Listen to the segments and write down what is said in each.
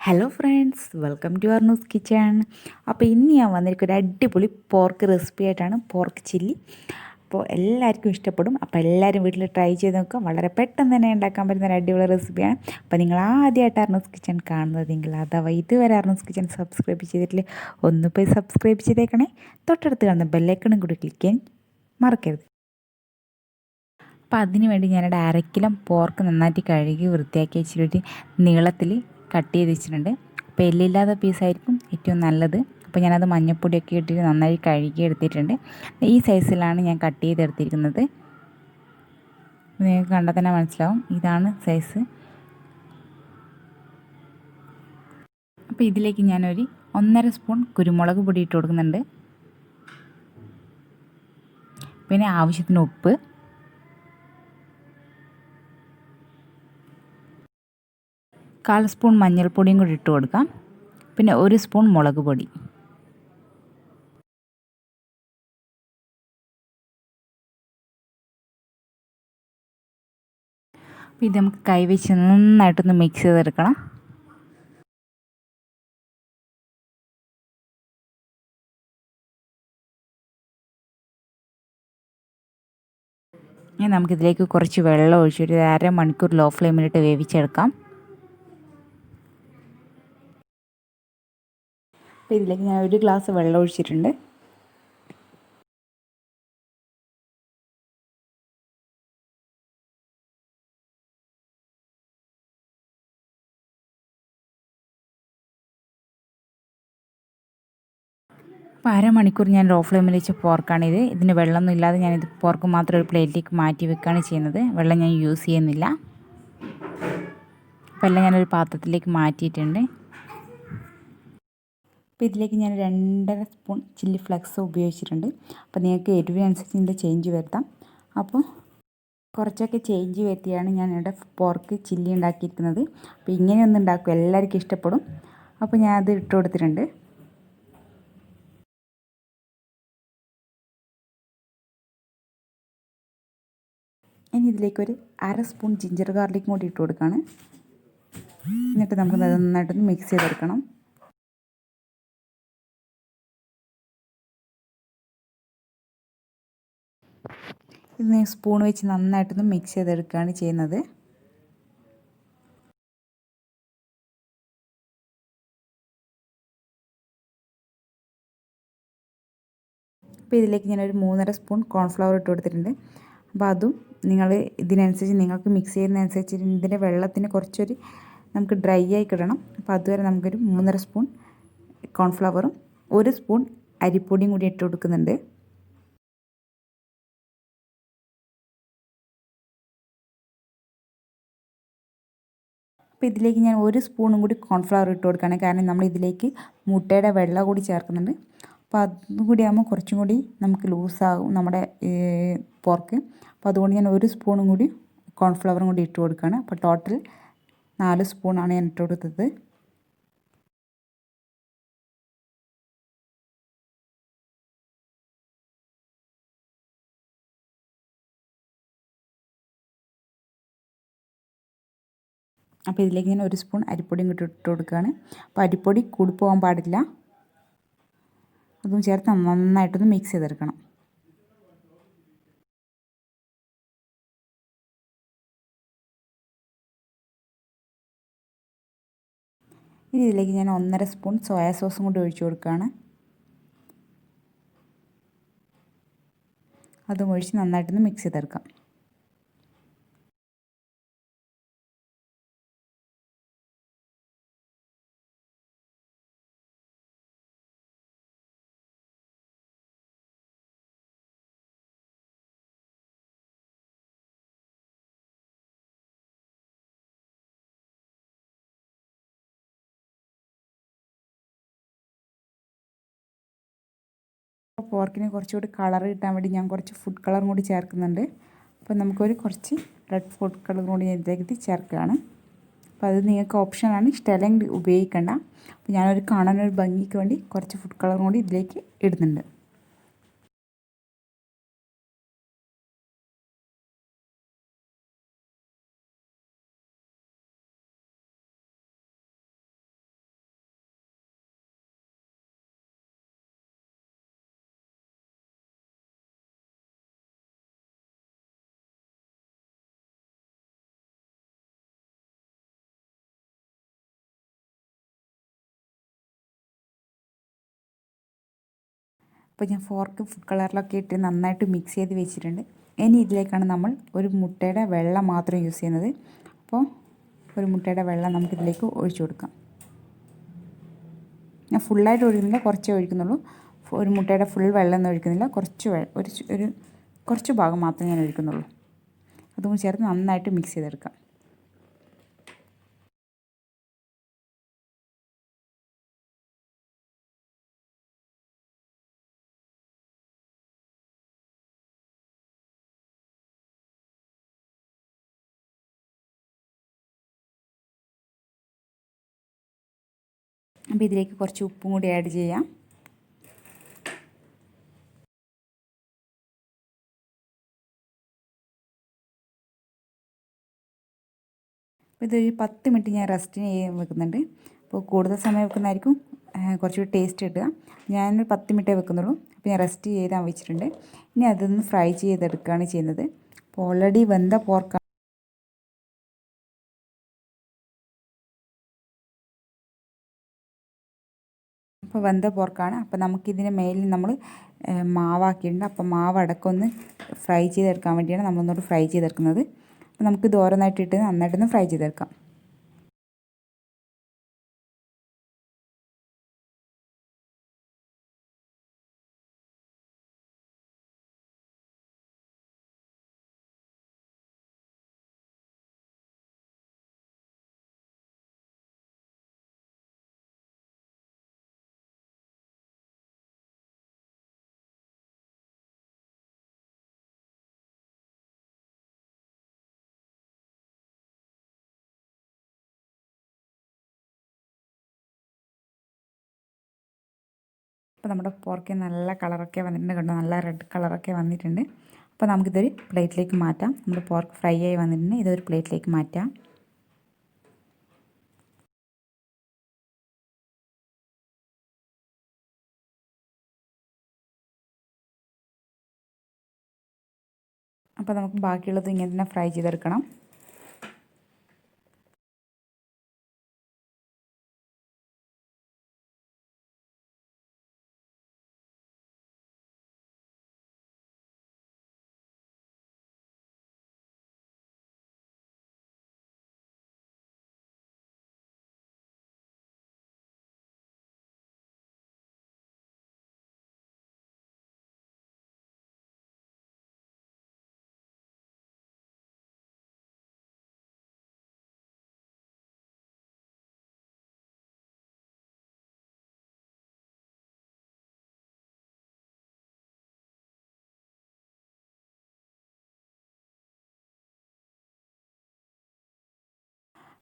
Hello friends, welcome to Arnu's kitchen. അപ്പോൾ ഇന്ന് ഞാൻ വന്നിരിക്കുന്ന ഒരു അടിപൊളി പോർക്ക് റെസിപ്പി ആയിട്ടാണ്, പോർക്ക് ചില്ലി. അപ്പോൾ എല്ലാവർക്കും ഇഷ്ടപ്പെടും. അപ്പോൾ എല്ലാവരും വീട്ടിൽ ട്രൈ ചെയ്ത് നോക്കുക. വളരെ പെട്ടെന്ന് തന്നെ ഉണ്ടാക്കാൻ പറ്റുന്ന ഒരു അടിപൊളി റെസിപ്പിയാണ്. അപ്പോൾ നിങ്ങൾ ആദ്യമായിട്ട് അർണൂസ് കിച്ചൺ കാണുന്നതെങ്കിൽ അഥവാ ഇതുവരെ അർണൂസ് കിച്ചൺ സബ്സ്ക്രൈബ് ചെയ്തിട്ടില്ല, ഒന്ന് പോയി സബ്സ്ക്രൈബ് ചെയ്തേക്കണേ. തൊട്ടടുത്ത് കാണുന്ന ബെല്ലൈക്കണും കൂടി ക്ലിക്ക് ചെയ്യാൻ മറക്കരുത്. അപ്പോൾ അതിന് വേണ്ടി ഞാനിവിടെ 1/2 കിലോ പോർക്ക് നന്നായിട്ട് കഴുകി വൃത്തിയാക്കി വെച്ചിട്ട് നീളത്തിൽ കട്ട് ചെയ്ത് വെച്ചിട്ടുണ്ട്. അപ്പോൾ എല്ലില്ലാത്ത പീസായിരിക്കും ഏറ്റവും നല്ലത്. അപ്പോൾ ഞാനത് മഞ്ഞൾപ്പൊടിയൊക്കെ ഇട്ടിട്ട് നന്നായി കഴുകി എടുത്തിട്ടുണ്ട്. ഈ സൈസിലാണ് ഞാൻ കട്ട് ചെയ്തെടുത്തിരിക്കുന്നത്. നിങ്ങൾക്ക് കണ്ടാൽ തന്നെ മനസ്സിലാവും, ഇതാണ് സൈസ്. അപ്പോൾ ഇതിലേക്ക് ഞാനൊരു 1.5 സ്പൂൺ കുരുമുളക് പൊടി ഇട്ട് കൊടുക്കുന്നുണ്ട്. പിന്നെ ആവശ്യത്തിന് ഉപ്പ്, 1/4 സ്പൂൺ മഞ്ഞൾപ്പൊടിയും കൂടി ഇട്ട് കൊടുക്കാം. പിന്നെ 1 സ്പൂൺ മുളക് പൊടി. അപ്പോൾ ഇത് നമുക്ക് കൈവച്ച് നന്നായിട്ടൊന്ന് മിക്സ് ചെയ്തെടുക്കണം. ഇനി നമുക്കിതിലേക്ക് കുറച്ച് വെള്ളം ഒഴിച്ചിട്ട് 1/2 മണിക്കൂർ ലോ ഫ്ലെയിമിലിട്ട് വേവിച്ചെടുക്കാം. അപ്പോൾ ഇതിലേക്ക് ഞാൻ 1 ഗ്ലാസ് വെള്ളം ഒഴിച്ചിട്ടുണ്ട്. അപ്പോൾ 1/2 മണിക്കൂർ ഞാൻ ലോ ഫ്ലെയിമിൽ വെച്ച പോർക്കാണിത്. ഇതിന് വെള്ളമൊന്നും ഇല്ലാതെ ഞാനിത് പോർക്ക് മാത്രം ഒരു പ്ലേറ്റിലേക്ക് മാറ്റി വെക്കുകയാണ് ചെയ്യുന്നത്. വെള്ളം ഞാൻ യൂസ് ചെയ്യുന്നില്ല. അപ്പോൾ എല്ലാം ഞാനൊരു പാത്രത്തിലേക്ക് മാറ്റിയിട്ടുണ്ട്. അപ്പോൾ ഇതിലേക്ക് ഞാൻ 2.5 സ്പൂൺ ചില്ലി ഫ്ലെക്സ് ഉപയോഗിച്ചിട്ടുണ്ട്. അപ്പോൾ നിങ്ങൾക്ക് എരിവിനനുസരിച്ച് ഇതിൻ്റെ ചേഞ്ച് വരുത്താം. അപ്പോൾ കുറച്ചൊക്കെ ചേഞ്ച് വരുത്തിയാണ് ഞാനിവിടെ പോർക്ക് ചില്ലി ഉണ്ടാക്കിയിരിക്കുന്നത്. അപ്പോൾ ഇങ്ങനെയൊന്നും ഉണ്ടാക്കും, എല്ലാവർക്കും ഇഷ്ടപ്പെടും. അപ്പോൾ ഞാനത് ഇട്ട് കൊടുത്തിട്ടുണ്ട്. ഇനി ഇതിലേക്കൊരു 1/2 സ്പൂൺ ജിഞ്ചർ ഗാർലിക്കും കൂടി ഇട്ട് കൊടുക്കുകയാണ്. എന്നിട്ട് നമുക്ക് നന്നായിട്ടൊന്ന് മിക്സ് ചെയ്തെടുക്കണം. ഇത് സ്പൂൺ വെച്ച് നന്നായിട്ടൊന്ന് മിക്സ് ചെയ്തെടുക്കുകയാണ് ചെയ്യുന്നത്. അപ്പോൾ ഇതിലേക്ക് ഞാനൊരു 3.5 സ്പൂൺ കോൺഫ്ലവർ ഇട്ട് കൊടുത്തിട്ടുണ്ട്. അപ്പോൾ അതും നിങ്ങൾ ഇതിനനുസരിച്ച് നിങ്ങൾക്ക് മിക്സ് ചെയ്യുന്നതനുസരിച്ച് ഇതിൻ്റെ വെള്ളത്തിന് കുറച്ചൊരു നമുക്ക് ഡ്രൈ ആയി കിടണം. അപ്പോൾ അതുവരെ നമുക്കൊരു 3.5 സ്പൂൺ കോൺഫ്ലവറും 1 സ്പൂൺ അരിപ്പൊടിയും കൂടി ഇട്ട് കൊടുക്കുന്നുണ്ട്. അപ്പോൾ ഇതിലേക്ക് ഞാൻ 1 സ്പൂണും കൂടി കോൺഫ്ലവർ ഇട്ട് കൊടുക്കുകയാണ്. കാരണം നമ്മൾ ഇതിലേക്ക് മുട്ടയുടെ വെള്ളം കൂടി ചേർക്കുന്നുണ്ട്. അപ്പോൾ അതും കൂടി ആകുമ്പോൾ കുറച്ചും കൂടി നമുക്ക് ലൂസാകും നമ്മുടെ പോർക്ക്. അപ്പോൾ അതുകൊണ്ട് ഞാൻ 1 സ്പൂണും കൂടി കോൺഫ്ലവറും കൂടി ഇട്ട് കൊടുക്കുകയാണ്. അപ്പോൾ ടോട്ടൽ 4 സ്പൂണാണ് ഞാൻ ഇട്ട് കൊടുത്തത്. അപ്പോൾ ഇതിലേക്ക് ഞാൻ 1 സ്പൂൺ അരിപ്പൊടിയും കൂടി ഇട്ട് കൊടുക്കുകയാണ്. അപ്പോൾ അരിപ്പൊടി കൂടി പോകാൻ പാടില്ല. അതും ചേർത്ത് നന്നായിട്ടൊന്ന് മിക്സ് ചെയ്തെടുക്കണം. ഇനി ഇതിലേക്ക് ഞാൻ 1.5 സ്പൂൺ സോയാ സോസും കൂടി ഒഴിച്ച് കൊടുക്കുകയാണ്. അതും ഒഴിച്ച് നന്നായിട്ടൊന്ന് മിക്സ് ചെയ്തെടുക്കാം. പോർക്കിന് കുറച്ചുകൂടി കളർ കിട്ടാൻ വേണ്ടി ഞാൻ കുറച്ച് ഫുഡ് കളറും കൂടി ചേർക്കുന്നുണ്ട്. അപ്പോൾ നമുക്കൊരു കുറച്ച് റെഡ് ഫുഡ് കളറും കൂടി ഞാൻ ഇതിലേക്ക് ചേർക്കുകയാണ്. അപ്പോൾ അത് നിങ്ങൾക്ക് ഓപ്ഷനാണ്, ഇഷ്ടമല്ലെങ്കിൽ ഉപയോഗിക്കേണ്ട. അപ്പോൾ ഞാനൊരു കാണാനൊരു ഭംഗിക്ക് വേണ്ടി കുറച്ച് ഫുഡ് കളറും കൂടി ഇതിലേക്ക് ഇടുന്നുണ്ട്. അപ്പോൾ ഞാൻ ഫോർക്ക് ഫുഡ് കളറിലൊക്കെ ഇട്ട് നന്നായിട്ട് മിക്സ് ചെയ്ത് വെച്ചിട്ടുണ്ട്. ഇനി ഇതിലേക്കാണ് നമ്മൾ ഒരു മുട്ടയുടെ വെള്ളം മാത്രം യൂസ് ചെയ്യുന്നത്. അപ്പോൾ ഒരു മുട്ടയുടെ വെള്ളം നമുക്കിതിലേക്ക് ഒഴിച്ചു കൊടുക്കാം. ഞാൻ ഫുള്ളായിട്ട് ഒഴിക്കുന്നില്ല, കുറച്ചേ ഒഴിക്കുന്നുള്ളൂ. ഒരു മുട്ടയുടെ ഫുൾ വെള്ളമൊന്നും ഒഴിക്കുന്നില്ല, കുറച്ച് ഭാഗം മാത്രമേ ഞാൻ ഒഴിക്കുന്നുള്ളൂ. അതും ചേർത്ത് നന്നായിട്ട് മിക്സ് ചെയ്തെടുക്കാം. അപ്പോൾ ഇതിലേക്ക് കുറച്ച് ഉപ്പും കൂടി ആഡ് ചെയ്യാം. അപ്പോൾ ഇതൊരു 10 മിനിറ്റ് ഞാൻ റെസ്റ്റിന് ചെയ്യാൻ വെക്കുന്നുണ്ട്. അപ്പോൾ കൂടുതൽ സമയം വെക്കുന്നതായിരിക്കും കുറച്ചുകൂടി ടേസ്റ്റ് കിട്ടുക. ഞാനൊരു 10 മിനിറ്റേ വെക്കുന്നുള്ളൂ. അപ്പോൾ ഞാൻ റെസ്റ്റ് ചെയ്താൽ വെച്ചിട്ടുണ്ട്. ഇനി അതൊന്ന് ഫ്രൈ ചെയ്തെടുക്കുകയാണ് ചെയ്യുന്നത്. അപ്പോൾ ഓൾറെഡി വെന്ത പോർക്കാണ്. അപ്പോൾ വെന്ത പോർക്കാണ്. അപ്പോൾ നമുക്കിതിൻ്റെ മേലിൽ നമ്മൾ മാവാക്കിയിട്ടുണ്ട്. അപ്പോൾ മാവ് അടക്കമൊന്ന് ഫ്രൈ ചെയ്തെടുക്കാൻ വേണ്ടിയാണ് നമ്മളൊന്നുകൂടി ഫ്രൈ ചെയ്തെടുക്കുന്നത്. അപ്പോൾ നമുക്കിത് ഓരോന്നായിട്ട് ഇട്ട് നന്നായിട്ടൊന്ന് ഫ്രൈ ചെയ്തെടുക്കാം. അപ്പോൾ നമ്മുടെ പോർക്ക് നല്ല കളറൊക്കെ വന്നിട്ടുണ്ട്, കണ്ടോ, നല്ല റെഡ് കളറൊക്കെ വന്നിട്ടുണ്ട്. അപ്പോൾ നമുക്കിതൊരു പ്ലേറ്റിലേക്ക് മാറ്റാം. നമ്മുടെ പോർക്ക് ഫ്രൈ ആയി വന്നിട്ടുണ്ട്. ഇതൊരു പ്ലേറ്റിലേക്ക് മാറ്റാം. അപ്പോൾ നമുക്ക് ബാക്കിയുള്ളത് ഇങ്ങനെ തന്നെ ഫ്രൈ ചെയ്തെടുക്കണം.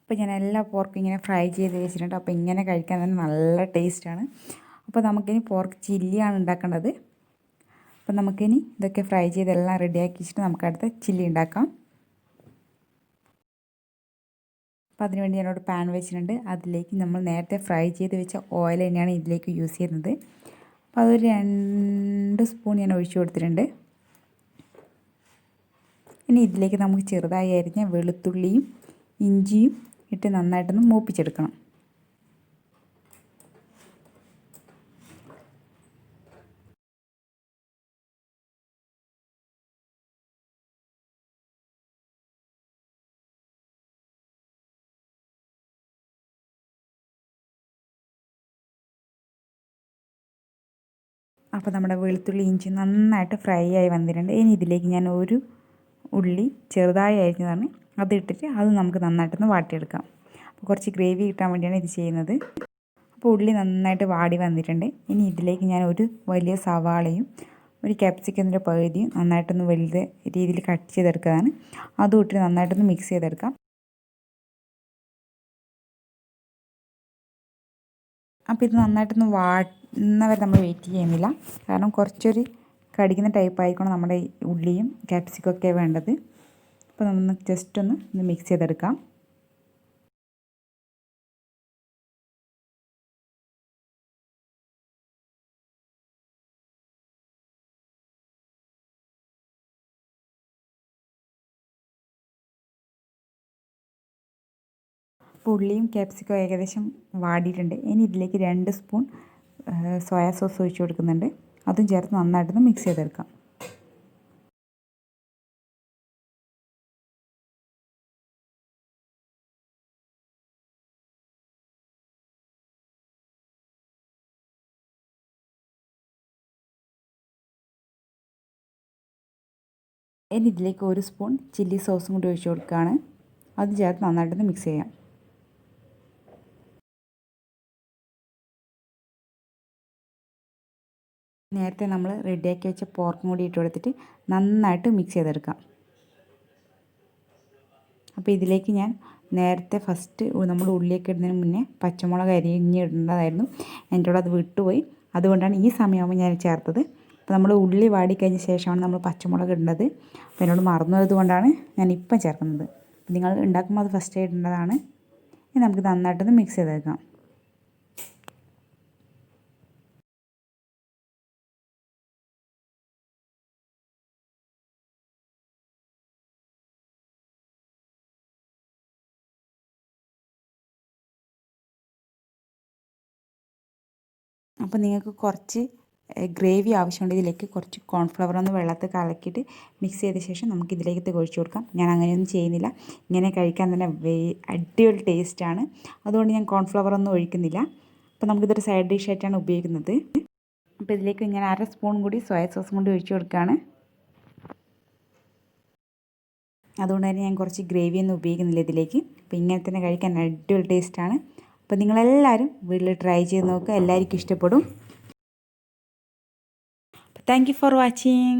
അപ്പോൾ ഞാൻ എല്ലാ പോർക്കും ഇങ്ങനെ ഫ്രൈ ചെയ്ത് വെച്ചിട്ടുണ്ട്. അപ്പോൾ ഇങ്ങനെ കഴിക്കാൻ തന്നെ നല്ല ടേസ്റ്റാണ്. അപ്പോൾ നമുക്കിനി പോർക്ക് ചില്ലിയാണ് ഉണ്ടാക്കേണ്ടത്. അപ്പോൾ നമുക്കിനി ഇതൊക്കെ ഫ്രൈ ചെയ്തെല്ലാം റെഡിയാക്കി വെച്ചിട്ട് നമുക്ക് അടുത്ത ചില്ലി ഉണ്ടാക്കാം. അപ്പോൾ അതിനുവേണ്ടി ഞാനൊരു പാൻ വെച്ചിട്ടുണ്ട്. അതിലേക്ക് നമ്മൾ നേരത്തെ ഫ്രൈ ചെയ്ത് വെച്ച ഓയിൽ തന്നെയാണ് ഇതിലേക്ക് യൂസ് ചെയ്യുന്നത്. അപ്പോൾ അതൊരു 2 സ്പൂൺ ഞാൻ ഒഴിച്ചു കൊടുത്തിട്ടുണ്ട്. ഇനി ഇതിലേക്ക് നമുക്ക് ചെറുതായി അരിഞ്ഞ വെളുത്തുള്ളിയും ഇഞ്ചിയും ഇട്ട് നന്നായിട്ടൊന്ന് മൂപ്പിച്ചെടുക്കണം. അപ്പോൾ നമ്മുടെ വെളുത്തുള്ളി ഇഞ്ചി നന്നായിട്ട് ഫ്രൈ ആയി വന്നിട്ടുണ്ട്. ഇനി ഇതിലേക്ക് ഞാൻ ഒരു ഉള്ളി ചെറുതായി അരിഞ്ഞതാണ് അതിട്ടിട്ട് അത് നമുക്ക് നന്നായിട്ടൊന്ന് വാട്ടിയെടുക്കാം. അപ്പോൾ കുറച്ച് ഗ്രേവി കിട്ടാൻ വേണ്ടിയാണ് ഇത് ചെയ്യുന്നത്. അപ്പോൾ ഉള്ളി നന്നായിട്ട് വാടി വന്നിട്ടുണ്ട്. ഇനി ഇതിലേക്ക് ഞാൻ ഒരു വലിയ സവാളയും ഒരു ക്യാപ്സിക്കത്തിൻ്റെ പകുതിയും നന്നായിട്ടൊന്ന് വലുത് രീതിയിൽ കട്ട് ചെയ്തെടുക്കുന്നതാണ്. അതും ഇട്ട് നന്നായിട്ടൊന്ന് മിക്സ് ചെയ്തെടുക്കാം. അപ്പോൾ ഇത് നന്നായിട്ടൊന്ന് വാടുന്നവരെ നമ്മൾ വെയിറ്റ് ചെയ്യുന്നില്ല. കാരണം കുറച്ചൊരു കടിക്കുന്ന ടൈപ്പ് ആയിരിക്കണം നമ്മുടെ ഉള്ളിയും ക്യാപ്സിക്കും ഒക്കെ വേണ്ടത്. അപ്പോൾ നമ്മൾ ജസ്റ്റ് ഒന്ന് മിക്സ് ചെയ്തെടുക്കാം. അപ്പോൾ ഉള്ളിയും ക്യാപ്സിക്കും ഏകദേശം വാടിയിട്ടുണ്ട്. ഇനി ഇതിലേക്ക് 2 സ്പൂൺ സോയാ സോസ് ഒഴിച്ച് കൊടുക്കുന്നുണ്ട്. അതും ചേർത്ത് നന്നായിട്ടൊന്ന് മിക്സ് ചെയ്തെടുക്കാം. ഇനി ഇതിലേക്ക് 1 സ്പൂൺ ചില്ലി സോസും കൂടി ഒഴിച്ച് കൊടുക്കുകയാണ്. അത് ചേർത്ത് നന്നായിട്ടൊന്ന് മിക്സ് ചെയ്യാം. നേരത്തെ നമ്മൾ റെഡിയാക്കി വെച്ച പോർക്കും കൂടി ഇട്ട് കൊടുത്തിട്ട് നന്നായിട്ട് മിക്സ് ചെയ്തെടുക്കാം. അപ്പോൾ ഇതിലേക്ക് ഞാൻ നേരത്തെ ഫസ്റ്റ് നമ്മൾ ഉള്ളിയൊക്കെ ഇടുന്നതിന് മുന്നേ പച്ചമുളക് അരിഞ്ഞിടേണ്ടതായിരുന്നു. എൻ്റെ കൂടെ അത് വിട്ടുപോയി. അതുകൊണ്ടാണ് ഈ സമയമാകുമ്പോൾ ഞാൻ ചേർത്തത്. അപ്പോൾ നമ്മൾ ഉള്ളി വാടിക്കഴിഞ്ഞ ശേഷമാണ് നമ്മൾ പച്ചമുളക് ഇടേണ്ടത്. അപ്പോൾ എന്നോട് മറന്നത് കൊണ്ടാണ് ഞാൻ ഇപ്പം ചേർക്കുന്നത്. നിങ്ങൾ ഉണ്ടാക്കുമ്പോൾ അത് ഫസ്റ്റ് ഇടേണ്ടതാണ്. ഇനി നമുക്ക് നന്നായിട്ടൊന്ന് മിക്സ് ചെയ്തേക്കാം. അപ്പോൾ നിങ്ങൾക്ക് കുറച്ച് ഗ്രേവി ആവശ്യമുണ്ട്. ഇതിലേക്ക് കുറച്ച് കോൺഫ്ലവർ ഒന്ന് വെള്ളത്തിൽ കലക്കിയിട്ട് മിക്സ് ചെയ്ത ശേഷം നമുക്ക് ഇതിലേക്ക് ഒഴിച്ച് കൊടുക്കാം. ഞാൻ അങ്ങനെയൊന്നും ചെയ്യുന്നില്ല. ഇങ്ങനെ കഴിക്കാൻ തന്നെ അടിപൊളി ടേസ്റ്റാണ്. അതുകൊണ്ട് ഞാൻ കോൺഫ്ലവർ ഒന്നും ഒഴിക്കുന്നില്ല. അപ്പോൾ നമുക്കിതൊരു സൈഡ് ഡിഷായിട്ടാണ് ഉപയോഗിക്കുന്നത്. അപ്പോൾ ഇതിലേക്ക് ഞാൻ 1/2 സ്പൂൺ കൂടി സോയ സോസും കൂടി ഒഴിച്ച് കൊടുക്കുകയാണ്. അതുകൊണ്ട് തന്നെ ഞാൻ കുറച്ച് ഗ്രേവി ഒന്നും ഉപയോഗിക്കുന്നില്ല ഇതിലേക്ക്. അപ്പോൾ ഇങ്ങനെ തന്നെ കഴിക്കാൻ അടിപൊളി ടേസ്റ്റാണ്. അപ്പോൾ നിങ്ങളെല്ലാവരും വീട്ടിൽ ട്രൈ ചെയ്ത് നോക്കുക. എല്ലാവർക്കും ഇഷ്ടപ്പെടും. Thank you for watching.